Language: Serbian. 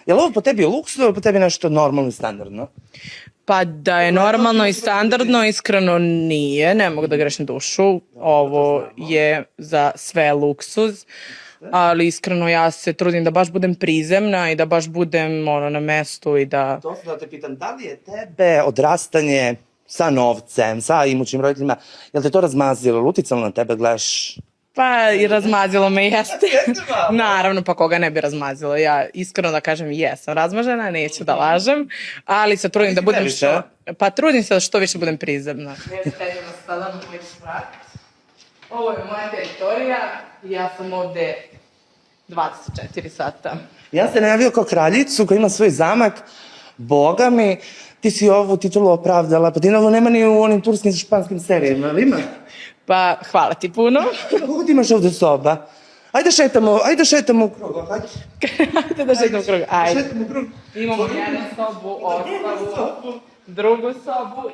Je li ovo po tebi luksuz ili po tebi nešto normalno i standardno? Pa da je normalno i standardno, iskreno nije, ne mogu da grešim dušu. Ovo je za sve luksuz, ali iskreno ja se trudim da baš budem prizemna i da baš budem na mestu i da... To sam da te pitam, da li je tebe odrastanje sa novcem, sa imućnim roditeljima, je li te to razmazilo, ili uticalo na tebe, gledaš? Pa i razmazilo me, jeste. Naravno, pa koga ne bi razmazilo. Ja iskreno da kažem jesam razmažena, neću da lažem, ali se trudim da budem što... Pa trudim se da što više budem prizemna. Ovo je moja teritorija i ja sam ovde 24 sata. Ja se najavio kao kraljicu koja ima svoj zamak, boga mi, ti si ovu titulu opravdala, pa ti ovo nema ni u onim turskim španskim serijama, ali ima? Pa hvala ti puno. Kako ti imaš ovde soba? Ajde šetamo u krug, hajde. Ajde da šetamo u krug, ajde. Šetamo u krug. Imamo jednu sobu, ostavu, drugu sobu.